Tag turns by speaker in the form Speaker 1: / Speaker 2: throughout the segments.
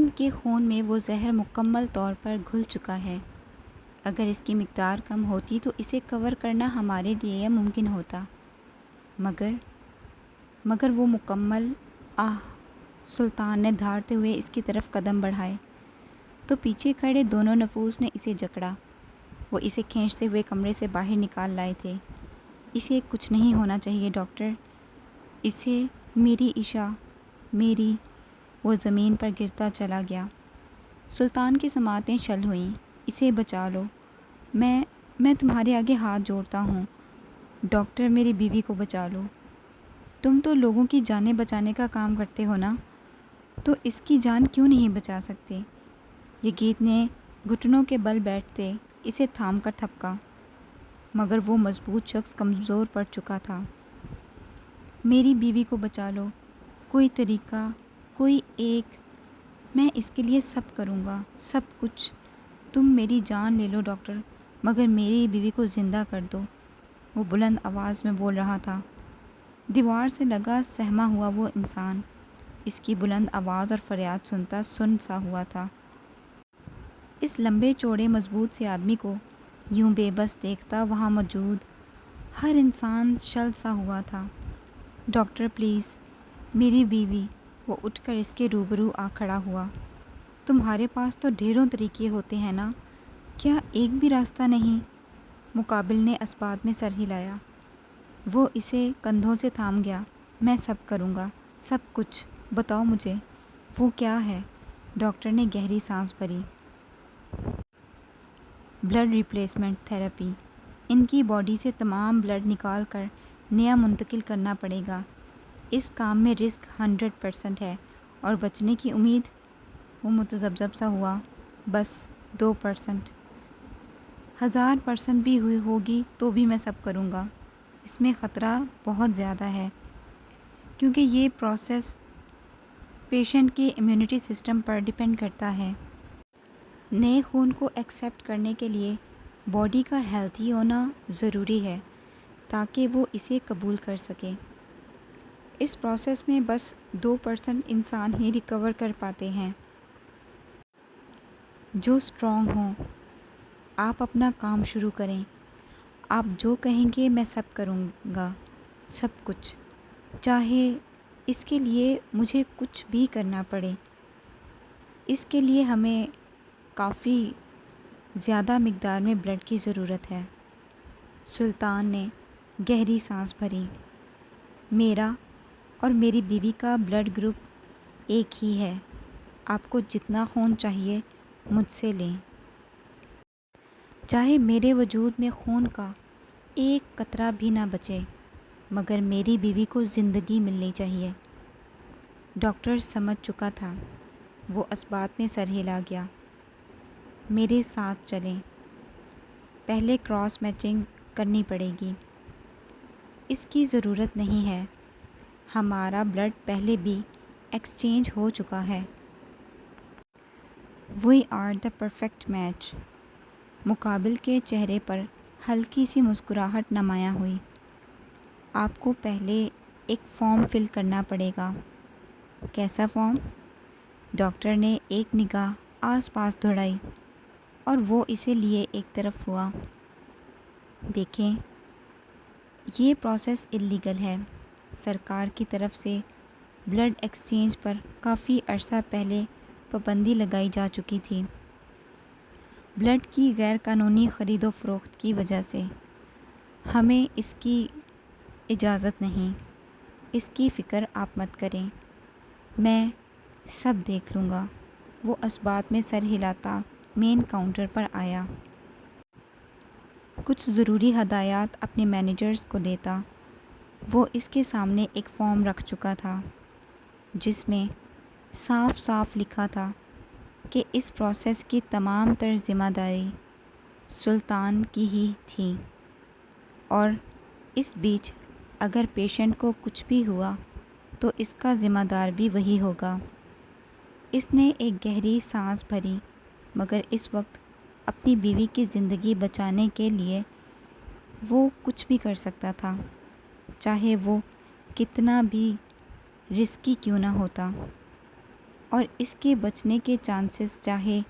Speaker 1: ان کے خون میں وہ زہر مکمل طور پر گھل چکا ہے۔ اگر اس کی مقدار کم ہوتی تو اسے کور کرنا ہمارے لیے ممکن ہوتا، مگر وہ مکمل سلطان نے دھاڑتے ہوئے اس کی طرف قدم بڑھائے تو پیچھے کھڑے دونوں نفوس نے اسے جکڑا۔ وہ اسے کھینچتے ہوئے کمرے سے باہر نکال لائے تھے۔ اسے کچھ نہیں ہونا چاہیے ڈاکٹر، اسے میری عشا، میری۔ وہ زمین پر گرتا چلا گیا۔ سلطان کی سماعتیں شل ہوئیں۔ اسے بچا لو، میں تمہارے آگے ہاتھ جوڑتا ہوں ڈاکٹر، میری بیوی کو بچا لو۔ تم تو لوگوں کی جانیں بچانے کا کام کرتے ہو نا، تو اس کی جان کیوں نہیں بچا سکتے؟ یگیت نے گھٹنوں کے بل بیٹھتے اسے تھام کر تھپکا، مگر وہ مضبوط شخص کمزور پڑ چکا تھا۔ میری بیوی کو بچا لو، کوئی طریقہ، کوئی ایک، میں اس کے لیے سب کروں گا، سب کچھ۔ تم میری جان لے لو ڈاکٹر، مگر میری بیوی کو زندہ کر دو۔ وہ بلند آواز میں بول رہا تھا۔ دیوار سے لگا سہما ہوا وہ انسان اس کی بلند آواز اور فریاد سنتا سن سا ہوا تھا۔ اس لمبے چوڑے مضبوط سے آدمی کو یوں بے بس دیکھتا وہاں موجود ہر انسان شل سا ہوا تھا۔ ڈاکٹر پلیز، میری بیوی۔ وہ اٹھ کر اس کے روبرو آ کھڑا ہوا۔ تمہارے پاس تو ڈھیروں طریقے ہوتے ہیں نا، کیا ایک بھی راستہ نہیں؟ مقابل نے اثبات میں سر ہلایا۔ وہ اسے کندھوں سے تھام گیا۔ میں سب کروں گا، سب کچھ، بتاؤ مجھے وہ کیا ہے؟ ڈاکٹر نے گہری سانس بھری۔ Blood replacement therapy. ان کی باڈی سے تمام بلڈ نکال کر نیا منتقل کرنا پڑے گا۔ اس کام میں رسک 100% ہے اور بچنے کی امید، وہ متذبذب سا ہوا، بس 2%۔ 1000% بھی ہوگی تو بھی میں سب کروں گا۔ اس میں خطرہ بہت زیادہ ہے کیونکہ یہ پروسیس پیشنٹ کے امیونٹی سسٹم پر ڈیپینڈ کرتا ہے۔ نئے خون کو ایکسیپٹ کرنے کے لیے باڈی کا ہیلتھی ہونا ضروری ہے تاکہ وہ اسے قبول کر سکے۔ اس پروسیس میں بس 2% انسان ہی ریکور کر پاتے ہیں جو اسٹرانگ ہوں۔ آپ اپنا کام شروع کریں، آپ جو کہیں گے میں سب کروں گا، سب کچھ، چاہے اس کے لیے مجھے کچھ بھی کرنا پڑے۔ اس کے لیے ہمیں کافی زیادہ مقدار میں بلڈ کی ضرورت ہے۔ سلطان نے گہری سانس بھری۔ میرا اور میری بیوی کا بلڈ گروپ ایک ہی ہے، آپ کو جتنا خون چاہیے مجھ سے لیں، چاہے میرے وجود میں خون کا ایک قطرہ بھی نہ بچے، مگر میری بیوی کو زندگی ملنی چاہیے۔ ڈاکٹر سمجھ چکا تھا۔ وہ اثبات میں سر ہلا گیا۔ میرے ساتھ چلیں، پہلے کراس میچنگ کرنی پڑے گی۔ اس کی ضرورت نہیں ہے، ہمارا بلڈ پہلے بھی ایکسچینج ہو چکا ہے۔ We are the perfect match. مقابل کے چہرے پر ہلکی سی مسکراہٹ نمایاں ہوئی۔ آپ کو پہلے ایک فارم فل کرنا پڑے گا۔ کیسا فارم؟ ڈاکٹر نے ایک نگاہ آس پاس دوڑائی اور وہ اسے لیے ایک طرف ہوا۔ دیکھیں، یہ پروسیس اللیگل ہے۔ سرکار کی طرف سے بلڈ ایکسچینج پر کافی عرصہ پہلے پابندی لگائی جا چکی تھی، بلڈ کی غیر قانونی خرید و فروخت کی وجہ سے۔ ہمیں اس کی اجازت نہیں۔ اس کی فکر آپ مت کریں، میں سب دیکھ لوں گا۔ وہ اثبات میں سر ہلاتا مین کاؤنٹر پر آیا۔ کچھ ضروری ہدایات اپنے مینیجرز کو دیتا۔ وہ اس کے سامنے ایک فارم رکھ چکا تھا جس میں صاف صاف لکھا تھا کہ اس پروسیس کی تمام تر ذمہ داری سلطان کی ہی تھی، اور اس بیچ اگر پیشنٹ کو کچھ بھی ہوا تو اس کا ذمہ دار بھی وہی ہوگا۔ اس نے ایک گہری سانس بھری، مگر اس وقت اپنی بیوی کی زندگی بچانے کے لیے وہ کچھ بھی کر سکتا تھا، چاہے وہ کتنا بھی رسکی کیوں نہ ہوتا۔ اور اس کے بچنے کے چانسز چاہے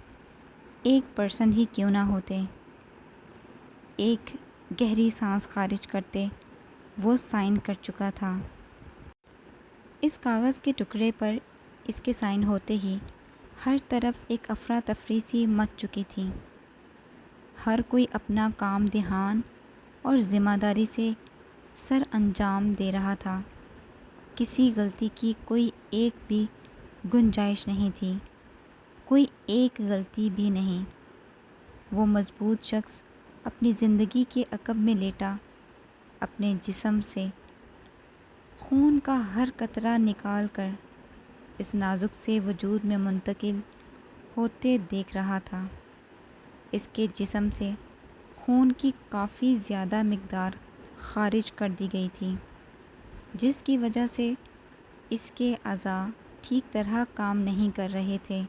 Speaker 1: 1% ہی کیوں نہ ہوتے۔ ایک گہری سانس خارج کرتے وہ سائن کر چکا تھا۔ اس کاغذ کے ٹکڑے پر اس کے سائن ہوتے ہی ہر طرف ایک افراتفری سی مچ چکی تھی۔ ہر کوئی اپنا کام دھیان اور ذمہ داری سے سر انجام دے رہا تھا۔ کسی غلطی کی کوئی ایک بھی گنجائش نہیں تھی، کوئی ایک غلطی بھی نہیں۔ وہ مضبوط شخص اپنی زندگی کے عقب میں لیٹا اپنے جسم سے خون کا ہر قطرہ نکال کر اس نازک سے وجود میں منتقل ہوتے دیکھ رہا تھا۔ اس کے جسم سے خون کی کافی زیادہ مقدار خارج کر دی گئی تھی، جس کی وجہ سے اس کے اعضاء ٹھیک طرح کام نہیں کر رہے تھے۔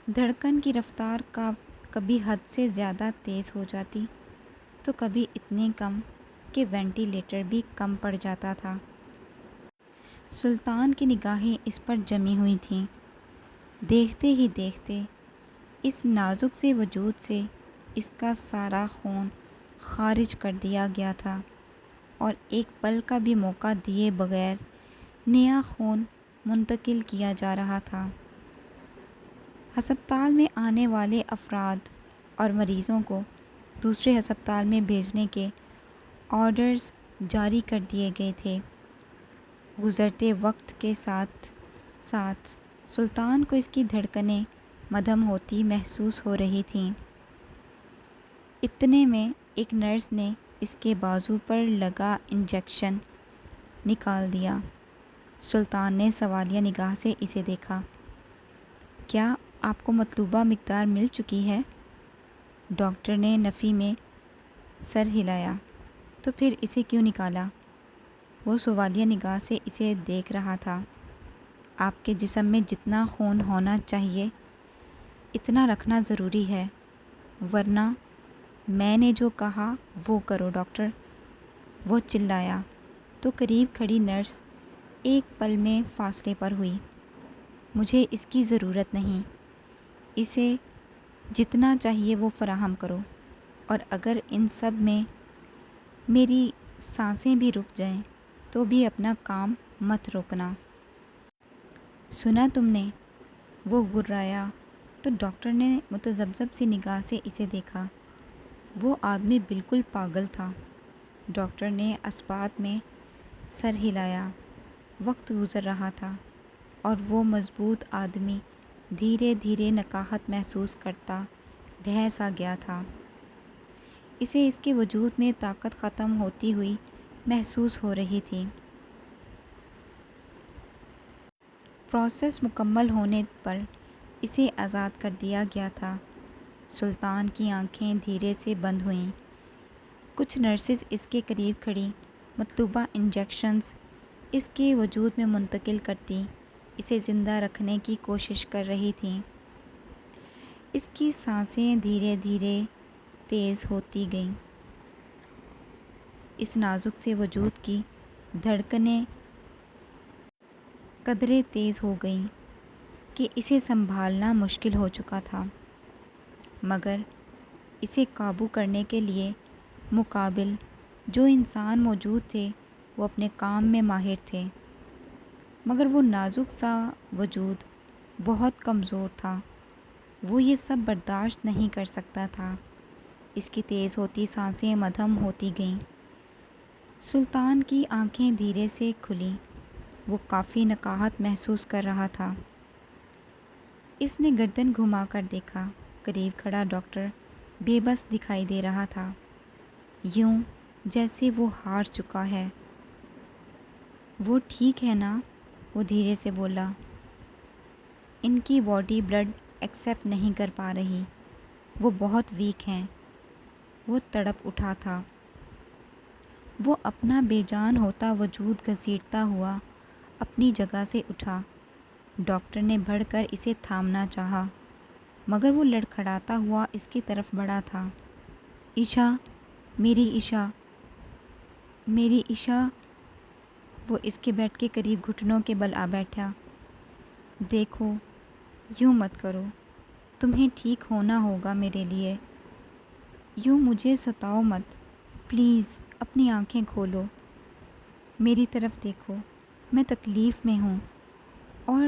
Speaker 1: دھڑکن کی رفتار کبھی حد سے زیادہ تیز ہو جاتی تو کبھی اتنی کم کہ وینٹیلیٹر بھی کم پڑ جاتا تھا۔ سلطان کی نگاہیں اس پر جمی ہوئی تھیں۔ دیکھتے ہی دیکھتے اس نازک سے وجود سے اس کا سارا خون خارج کر دیا گیا تھا اور ایک پل کا بھی موقع دیے بغیر نیا خون منتقل کیا جا رہا تھا۔ ہسپتال میں آنے والے افراد اور مریضوں کو دوسرے ہسپتال میں بھیجنے کے آرڈرز جاری کر دیے گئے تھے۔ گزرتے وقت کے ساتھ ساتھ سلطان کو اس کی دھڑکنیں مدھم ہوتی محسوس ہو رہی تھیں۔ اتنے میں ایک نرس نے اس کے بازو پر لگا انجیکشن نکال دیا۔ سلطان نے سوالیہ نگاہ سے اسے دیکھا۔ کیا آپ کو مطلوبہ مقدار مل چکی ہے؟ ڈاکٹر نے نفی میں سر ہلایا۔ تو پھر اسے کیوں نکالا؟ وہ سوالیہ نگاہ سے اسے دیکھ رہا تھا۔ آپ کے جسم میں جتنا خون ہونا چاہیے اتنا رکھنا ضروری ہے، ورنہ میں نے جو کہا وہ کرو ڈاکٹر، وہ چلایا تو قریب کھڑی نرس ایک پل میں فاصلے پر ہوئی۔ مجھے اس کی ضرورت نہیں، اسے جتنا چاہیے وہ فراہم کرو، اور اگر ان سب میں میری سانسیں بھی رک جائیں تو بھی اپنا کام مت روکنا۔ سنا تم نے؟ وہ گررایا تو ڈاکٹر نے متذبذب سی نگاہ سے اسے دیکھا۔ وہ آدمی بالکل پاگل تھا۔ ڈاکٹر نے اثبات میں سر ہلایا۔ وقت گزر رہا تھا اور وہ مضبوط آدمی دھیرے دھیرے نکاہت محسوس کرتا ڈھہ سا گیا تھا۔ اسے اس کے وجود میں طاقت ختم ہوتی ہوئی محسوس ہو رہی تھی۔ پروسیس مکمل ہونے پر اسے آزاد کر دیا گیا تھا۔ سلطان کی آنکھیں دھیرے سے بند ہوئیں۔ کچھ نرسز اس کے قریب کھڑی مطلوبہ انجیکشنز اس کے وجود میں منتقل کرتی اسے زندہ رکھنے کی کوشش کر رہی تھیں۔ اس کی سانسیں دھیرے دھیرے تیز ہوتی گئیں۔ اس نازک سے وجود کی دھڑکنیں قدرے تیز ہو گئیں کہ اسے سنبھالنا مشکل ہو چکا تھا، مگر اسے قابو کرنے کے لیے مقابل جو انسان موجود تھے وہ اپنے کام میں ماہر تھے، مگر وہ نازک سا وجود بہت کمزور تھا۔ وہ یہ سب برداشت نہیں کر سکتا تھا۔ اس کی تیز ہوتی سانسیں مدھم ہوتی گئیں۔ سلطان کی آنکھیں دھیرے سے کھلیں۔ وہ کافی نکاہت محسوس کر رہا تھا۔ اس نے گردن گھما کر دیکھا۔ قریب کھڑا ڈاکٹر بے بس دکھائی دے رہا تھا، یوں جیسے وہ ہار چکا ہے۔ وہ ٹھیک ہے نا؟ وہ دھیرے سے بولا۔ ان کی باڈی بلڈ ایکسیپٹ نہیں کر پا رہی، وہ بہت ویک ہیں۔ وہ تڑپ اٹھا تھا۔ وہ اپنا بے جان ہوتا وجود گھسیٹتا ہوا اپنی جگہ سے اٹھا۔ ڈاکٹر نے بڑھ کر اسے تھامنا چاہا، مگر وہ لڑکھڑاتا ہوا اس کی طرف بڑھا تھا۔ عشا، میری عشا، میری عشا۔ وہ اس کے بیڈ کے قریب گھٹنوں کے بل آ بیٹھا۔ دیکھو، یوں مت کرو، تمہیں ٹھیک ہونا ہوگا میرے لیے۔ یوں مجھے ستاؤ مت، پلیز اپنی آنکھیں کھولو، میری طرف دیکھو، میں تکلیف میں ہوں اور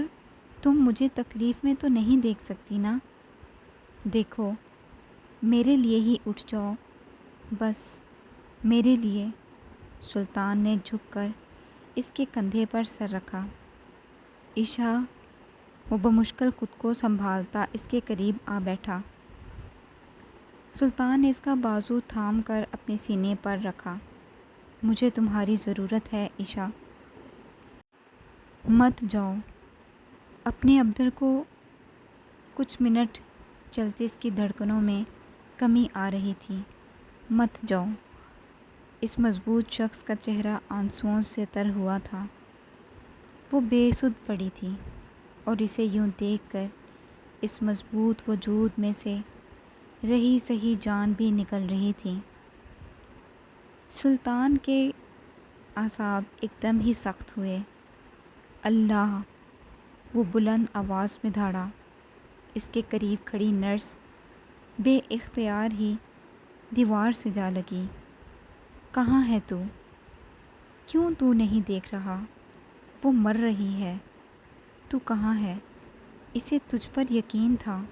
Speaker 1: تم مجھے تکلیف میں تو نہیں دیکھ سکتی نا۔ دیکھو، میرے لیے ہی اٹھ جاؤ، بس میرے لیے۔ سلطان نے جھک کر اس کے کندھے پر سر رکھا۔ عشا، وہ بمشکل خود کو سنبھالتا اس کے قریب آ بیٹھا۔ سلطان نے اس کا بازو تھام کر اپنے سینے پر رکھا۔ مجھے تمہاری ضرورت ہے عشا، مت جاؤ۔ اپنے ابدر کو کچھ منٹ چلتے اس کی دھڑکنوں میں کمی آ رہی تھی۔ مت جاؤ۔ اس مضبوط شخص کا چہرہ آنسوؤں سے تر ہوا تھا۔ وہ بے سدھ پڑی تھی اور اسے یوں دیکھ کر اس مضبوط وجود میں سے رہی سہی جان بھی نکل رہی تھی۔ سلطان کے اعصاب ایک دم ہی سخت ہوئے۔ اللہ! وہ بلند آواز میں دھاڑا۔ اس کے قریب کھڑی نرس بے اختیار ہی دیوار سے جا لگی۔ کہاں ہے تو؟ کیوں تو نہیں دیکھ رہا؟ وہ مر رہی ہے، تو کہاں ہے؟ اسے تجھ پر یقین تھا،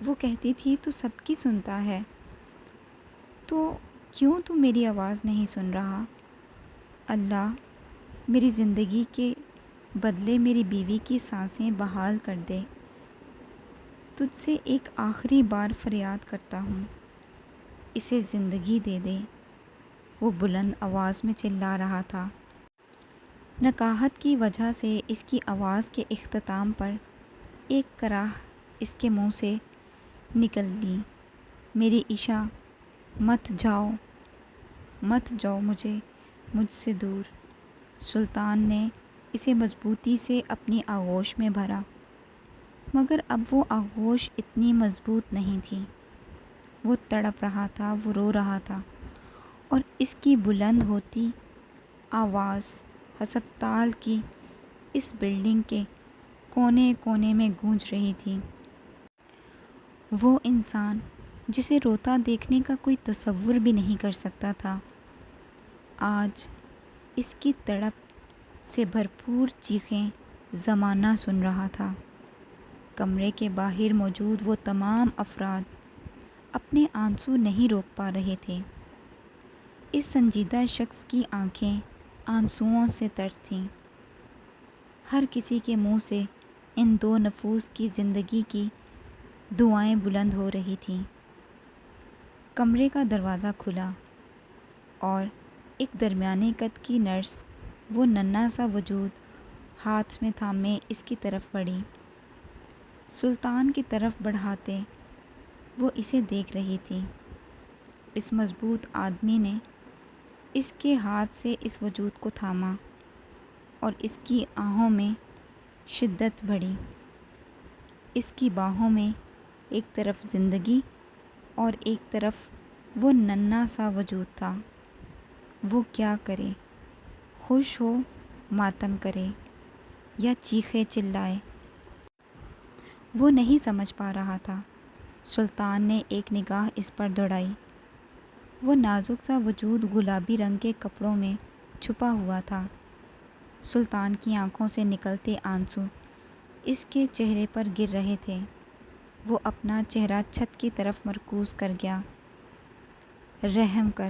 Speaker 1: وہ کہتی تھی تو سب کی سنتا ہے، تو کیوں تو میری آواز نہیں سن رہا؟ اللہ، میری زندگی کے بدلے میری بیوی کی سانسیں بحال کر دے۔ تجھ سے ایک آخری بار فریاد کرتا ہوں، اسے زندگی دے دے۔ وہ بلند آواز میں چلا رہا تھا۔ نکاہت کی وجہ سے اس کی آواز کے اختتام پر ایک کراہ اس کے منہ سے نکل لی۔ میری عشا، مت جاؤ، مت جاؤ مجھ سے دور۔ سلطان نے اسے مضبوطی سے اپنی آغوش میں بھرا، مگر اب وہ آغوش اتنی مضبوط نہیں تھی۔ وہ تڑپ رہا تھا، وہ رو رہا تھا اور اس کی بلند ہوتی آواز ہسپتال کی اس بلڈنگ کے کونے کونے میں گونج رہی تھی۔ وہ انسان جسے روتا دیکھنے کا کوئی تصور بھی نہیں کر سکتا تھا، آج اس کی تڑپ سے بھرپور چیخیں زمانہ سن رہا تھا۔ کمرے کے باہر موجود وہ تمام افراد اپنے آنسو نہیں روک پا رہے تھے۔ اس سنجیدہ شخص کی آنکھیں آنسوؤں سے تر تھیں۔ ہر کسی کے منہ سے ان دو نفوس کی زندگی کی دعائیں بلند ہو رہی تھیں۔ کمرے کا دروازہ کھلا اور ایک درمیانے قد کی نرس وہ ننھا سا وجود ہاتھ میں تھامے اس کی طرف بڑھی۔ سلطان کی طرف بڑھاتے وہ اسے دیکھ رہی تھی۔ اس مضبوط آدمی نے اس کے ہاتھ سے اس وجود کو تھاما اور اس کی آہوں میں شدت بڑھی۔ اس کی باہوں میں ایک طرف زندگی اور ایک طرف وہ ننھا سا وجود تھا۔ وہ کیا کرے؟ خوش ہو، ماتم کرے یا چیخے چلائے؟ وہ نہیں سمجھ پا رہا تھا۔ سلطان نے ایک نگاہ اس پر دوڑائی۔ وہ نازک سا وجود گلابی رنگ کے کپڑوں میں چھپا ہوا تھا۔ سلطان کی آنکھوں سے نکلتے آنسو اس کے چہرے پر گر رہے تھے۔ وہ اپنا چہرہ چھت کی طرف مرکوز کر گیا۔ رحم کر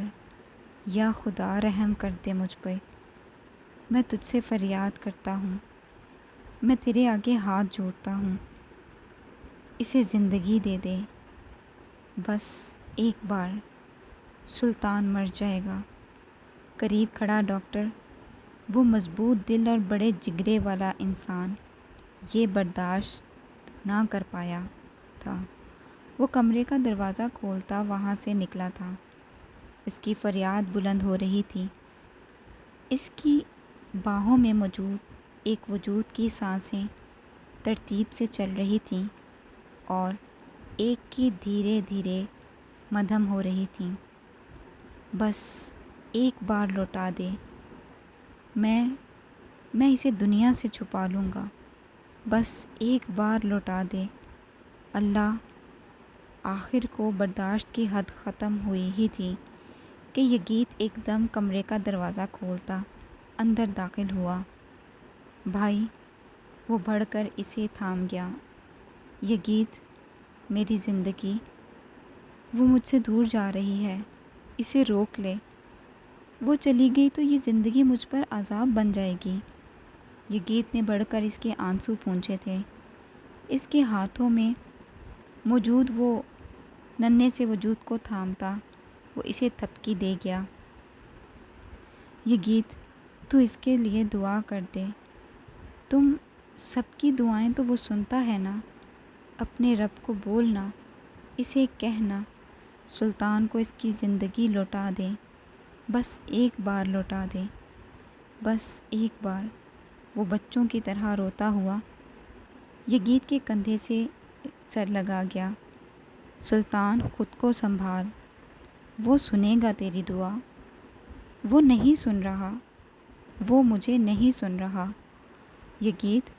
Speaker 1: یا خدا، رحم کر دے مجھ پہ، میں تجھ سے فریاد کرتا ہوں، میں تیرے آگے ہاتھ جوڑتا ہوں، اسے زندگی دے دے، بس ایک بار۔ سلطان مر جائے گا۔ قریب کھڑا ڈاکٹر، وہ مضبوط دل اور بڑے جگرے والا انسان یہ برداشت نہ کر پایا تھا۔ وہ کمرے کا دروازہ کھولتا وہاں سے نکلا تھا۔ اس کی فریاد بلند ہو رہی تھی۔ اس کی باہوں میں موجود ایک وجود کی سانسیں ترتیب سے چل رہی تھیں اور ایک کی دھیرے دھیرے مدھم ہو رہی تھیں۔ بس ایک بار لوٹا دے، میں اسے دنیا سے چھپا لوں گا۔ بس ایک بار لوٹا دے اللہ۔ آخر کو برداشت کی حد ختم ہوئی ہی تھی کہ یگیت ایک دم کمرے کا دروازہ کھولتا اندر داخل ہوا۔ بھائی، وہ بڑھ کر اسے تھام گیا۔ یگیت، میری زندگی، وہ مجھ سے دور جا رہی ہے، اسے روک لے۔ وہ چلی گئی تو یہ زندگی مجھ پر عذاب بن جائے گی۔ یگیت نے بڑھ کر اس کے آنسو پونچھے تھے۔ اس کے ہاتھوں میں موجود وہ ننھے سے وجود کو تھامتا وہ اسے تھپکی دے گیا۔ یگیت، تو اس کے لیے دعا کر دے۔ تم سب کی دعائیں تو وہ سنتا ہے نا۔ اپنے رب کو بولنا، اسے کہنا سلطان کو اس کی زندگی لوٹا دے، بس ایک بار لوٹا دے، بس ایک بار۔ وہ بچوں کی طرح روتا ہوا یگیت کے کندھے سے سر لگا گیا۔ سلطان، خود کو سنبھال، وہ سنے گا تیری دعا۔ وہ نہیں سن رہا، وہ مجھے نہیں سن رہا۔ یگیت،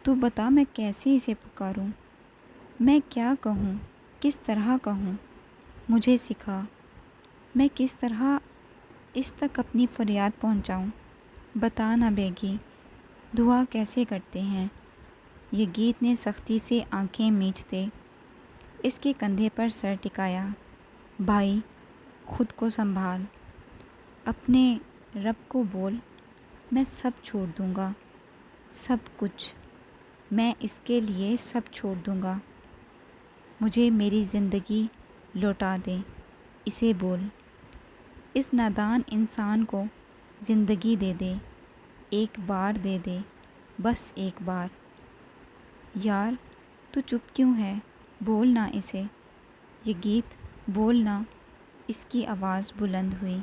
Speaker 1: تو بتا میں کیسے اسے پکاروں؟ میں کیا کہوں، کس طرح کہوں؟ مجھے سکھا، میں کس طرح اس تک اپنی فریاد پہنچاؤں؟ بتا نا بیگی، دعا کیسے کرتے ہیں؟ یگیت نے سختی سے آنکھیں میچتے اس کے کندھے پر سر ٹکایا۔ بھائی، خود کو سنبھال، اپنے رب کو بول، میں سب چھوڑ دوں گا، سب کچھ، میں اس کے لیے سب چھوڑ دوں گا۔ مجھے میری زندگی لوٹا دے، اسے بول۔ اس نادان انسان کو زندگی دے دے، ایک بار دے دے، بس ایک بار۔ یار، تو چپ کیوں ہے؟ بولنا اسے۔ یگیت، بولنا۔ اس کی آواز بلند ہوئی۔